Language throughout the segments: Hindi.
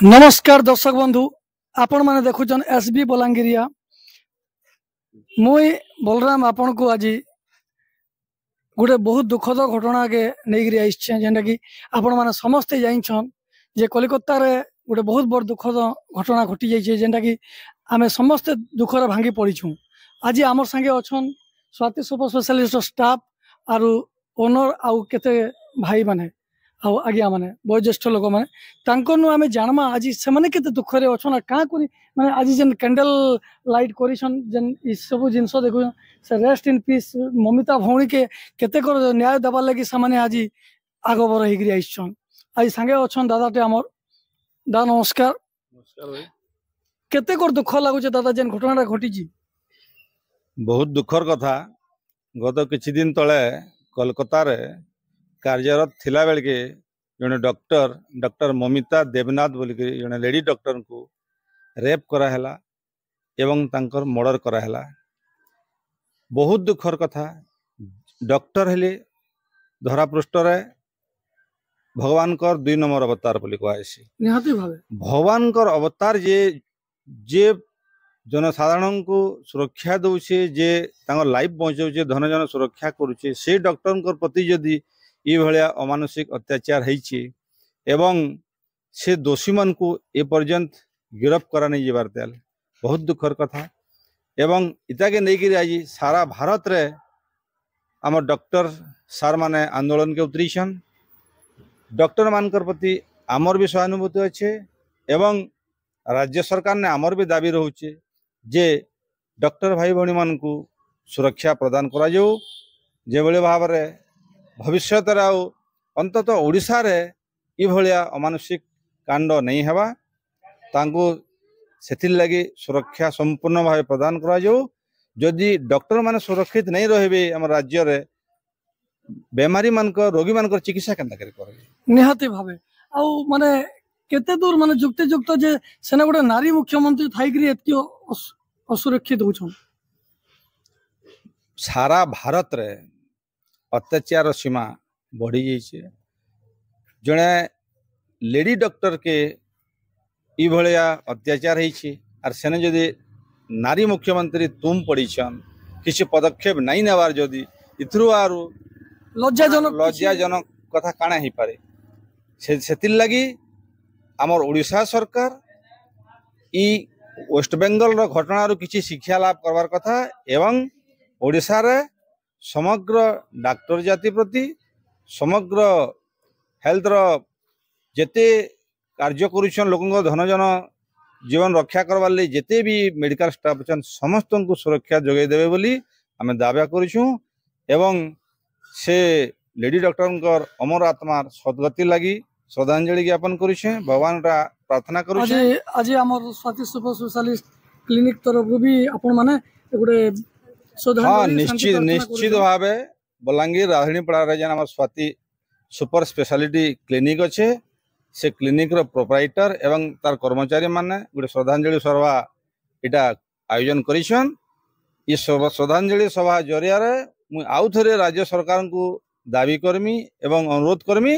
नमस्कार दर्शक बंधु आपण मैंने देखुन एसबी बलांगीरिया मुई बलराम आपण को आज गोटे बहुत दुखद घटना के नहीं आईचे जेनटा कि आपण मैंने समस्ते जाइछन जे कलिकता रे गोटे बहुत बड़ दुखद घटना घटी जाइए जेनटा कि आमे समस्ते दुखर भांगी पड़ीछू। आज आमर संगे अच्छन स्वाति सुपर स्पेशलिस्ट स्टाफ आरु ओनर आउ केते भाई माने आउ आज्ञा माने वयोज्येष्ठ लोक मैंने तांकनु आमे जानमा आज से माने केते दुखरे अछन का करी माने आज जेन कैंडल लाइट करिसन जेन इ सब जिंस देखु से रेस्ट इन पीस ममिता भौणी के केते कर न्याय दबा लगी से माने आज आगबर हेगिरी आइछन। आज संगे अछन दादाटे हमर दा नमस्कार। नमस्कार भाई। केते कर दुख लागु छे दादा जेन घटनाटा घटी जी? बहुत दुखर कथा गत किछि दिन तले कोलकाता रे कार्यरत थिला बेल के जने डॉक्टर ममिता देवनाथ बोली जने लेडी डॉक्टर को रेप कराला एवं तांकर मर्डर कराला। बहुत दुखर कथा। डॉक्टर हेले धरा पृष्ठ रे भगवान कर 2 नंबर अवतार बोली कहसी। निहाती भावे भगवान कर अवतार जे जे जनसाधारण को सुरक्षा दौचे जे तांकर लाइफ बचाऊे धन जन सुरक्षा करुचे से डॉक्टर प्रति जदि ये भाया अमानुषिक अत्याचार होइछि एवं से दोषी मान को ए पर्यंत गिरफ्त करा नहीं जीवार तेल बहुत दुखर कथा। एवं इता के नहीं आज सारा भारत रे आम डॉक्टर सार माने आंदोलन के उतरीछन। डॉक्टर मानकर प्रति आमर भी सहानुभूति अच्छे एवं राज्य सरकार ने आमर भी दाबी रोचे जे डॉक्टर भाई भौणी मान को सुरक्षा प्रदान करा जाऊ जे भली भाव रे भविष्य अंतत ओडिशा रे इ भलिया अमानुषिक कांड नहीं हेबा तांको सेथिल लगी सुरक्षा संपूर्ण भाव प्रदान करा जाऊ। जदि डॉक्टर माने सुरक्षित नहीं रहबे हम राज्य रे बेमारी मान को रोगी मान को चिकित्सा केनता करी करे निहाती भावे आउ माने केते दूर माने जुक्ति जुक्त जे सेना गोटे नारी मुख्यमंत्री थाइकरी एति असुरक्षित होछन। सारा भारत रे अत्याचार सीमा बढ़ी जाइए। जड़े लेडी डॉक्टर के इ भलिया अत्याचार होइछि आर सेने जदि नारी मुख्यमंत्री तुम पड़ीछन किसी पदक्षेप नहीं नेवार जदि इथरु आरु लज्जाजनक कथा काना ही पारे सेतिल लगी आमर ओडिशा सरकार इ वेस्ट बेंगल रो घटना रो किछि शिक्षा लाभ करवार कथा एवं ओडिशा रे समग्र डाक्टर जाति प्रति समग्र हेल्थ रो जेते कार्य करुछन लोकन धन जन जीवन रक्षा करवार लिए जेते भी मेडिकल स्टाफ छन समस्त को सुरक्षा जोगे देबे बोली आमे दावा करिछु एवं से लेडी डॉक्टर अमर आत्मार सद्गति लगी श्रद्धांजलि ज्ञापन करुछे भगवान रा प्रार्थना करुछे। आज हमर स्वाति सुपर स्पेशलिस्ट क्लिनिक तरफ भी आपण माने गुडे हाँ निश्चित भाव बलांगीर राधनीपड़ा रे जेन स्वाति सुपर स्पेशलिटी क्लिनिक अच्छे से क्लिनिक रो प्रोप्राइटर एवं तार कर्मचारी माने गोटे श्रद्धांजलि सभा इटा आयोजन करिछन। ये श्रद्धांजलि सभा जरिया रे मु आउ थरे राज्य सरकार को दाबी करमी एवं अनुरोध करमी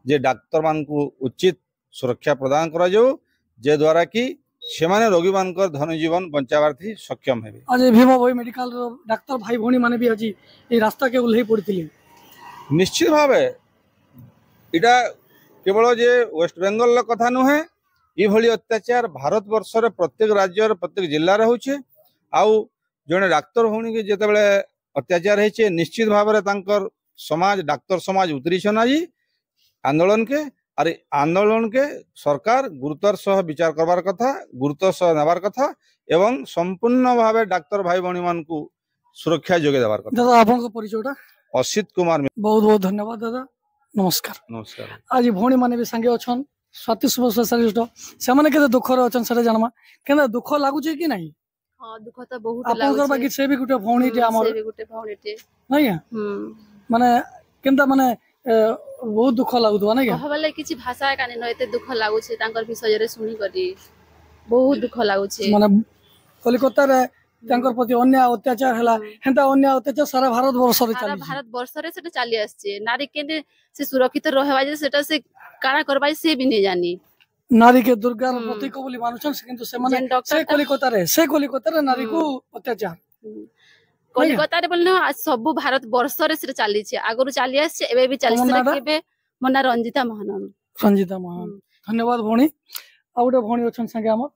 जे डाक्तर मान को उचित सुरक्षा प्रदान करा जाऊ जे द्वारा कि सेमाने रोगी मानकर धन जीवन बचावार थी सक्षम हेबे। आज भीम भाई मेडिकल डाक्तर भाई भौणी माने भी आज ए रास्ता के उल्लेख पड़थिले। निश्चित भावे इटा केवल जे वेस्ट बेंगल कथा नुहे इ भली अत्याचार भारत वर्ष रे प्रत्येक राज्य रे प्रत्येक जिल्ला रे होचे आउ जने डाक्तर भौणी के जेते बेले अत्याचार हेचे निश्चित भाव रे तांकर समाज डाक्तर समाज उतरीछन आज आंदोलन के अरे आंदोलन के सरकार गुरुतर सह विचार करवार कथा गुरुतर सह नेबार कथा एवं संपूर्ण भावे डाक्तर भाई भौणी मान को सुरक्षा जोगे देबार कथा। दादा आपन परिचयटा? असित कुमार। बहुत बहुत धन्यवाद दादा नमस्कार। नमस्कार। आज भौणी माने भी संगे अछन स्वाति सुपर स्पेशलिस्ट से माने केते दुख रे अछन सेटा जानमा केना दुख लागु छै कि नहीं? हां दुख त बहुत लागु छै। आपन बाकी से भी गुटे भौणी ते हमर से भी गुटे भौणी ते नहीं माने केनता माने बहुत दुख लागुथवा नहीं कहबले किछि भाषा काने न एते दुख लागु छै तांकर विषय रे सुनी करी बहुत दुख लागु छै। माने कलिकता रे तांकर प्रति अन्याय अत्याचार हला हेंता अन्याय अत्याचार सारा भारत वर्ष रे चली भारत वर्ष रे सेटा चली आछे नारी केने से सुरक्षित रहबा जे सेटा से काना करबा से भी नहीं जानी नारी के दुर्गार हम्म। प्रतीक बोली मानुछन किंतु से माने जेन डॉक्टर से कलिकता रे नारी को अत्याचार कलिकता रे बोलनो सब भारत वर्ष रे से चली छे आगरु चली आछे एबे भी चली तमन्ना दा? केबे मोना रंजिता महानन संजीता महान धन्यवाद भौणी आ गोटे भौणी अछन संगे हमर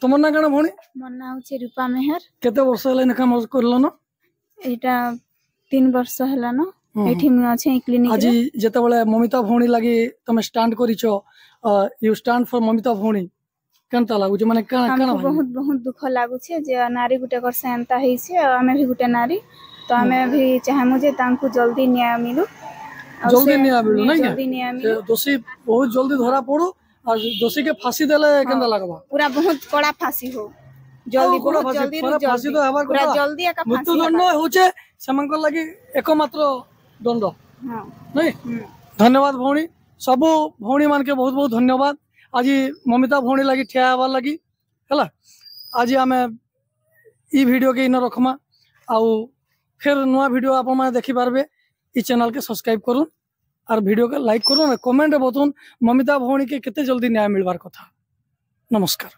तुमर ना कण भौणी मोर ना होचे रूपा मेहर केते वर्ष हेले काम करलो न एटा 3 वर्ष हला न एठी मु अछि क्लिनिक आज जेते बेले ममिता भौणी लागि तमे स्टैंड करिछो यू स्टैंड फॉर ममिता भौणी केनता लागु जे माने काना हमको बहुत बहुत दुख लागु छे जे नारी गुटे कर सेंता हेइ छे हमें भी गुटे नारी तो हमें भी चाहमु जे तांकु जल्दी न्याय मिलु जल्दी न्याय मिलु नहीं जल्दी न्याय मिलु दोषी बहुत जल्दी धरा पड़ो और दोषी के फांसी देले केनता लागबा पूरा बहुत कड़ा फांसी हो जल्दी कड़ा बहुत फांसी, जल्दी पूरा फांसी तो हेबार पूरा कथा। जल्दी एका मृत्यु फांसी दंड होचे सेमंकर लागि एकमात्र दंड हां नहीं धन्यवाद भौणी सबु भौणी मान के बहुत बहुत धन्यवाद आज ममिता भौणी लगी ठिया हबार लगी है आज आम ई वीडियो के इन रखमा आउ फिर नुआ वीडियो आप देखी पारबे ई चैनल के सब्सक्राइब करूँ और वीडियो के लाइक करूँ कमेंट बताऊँ ममिता भौणी के केते जल्दी न्याय मिलवार कथा नमस्कार।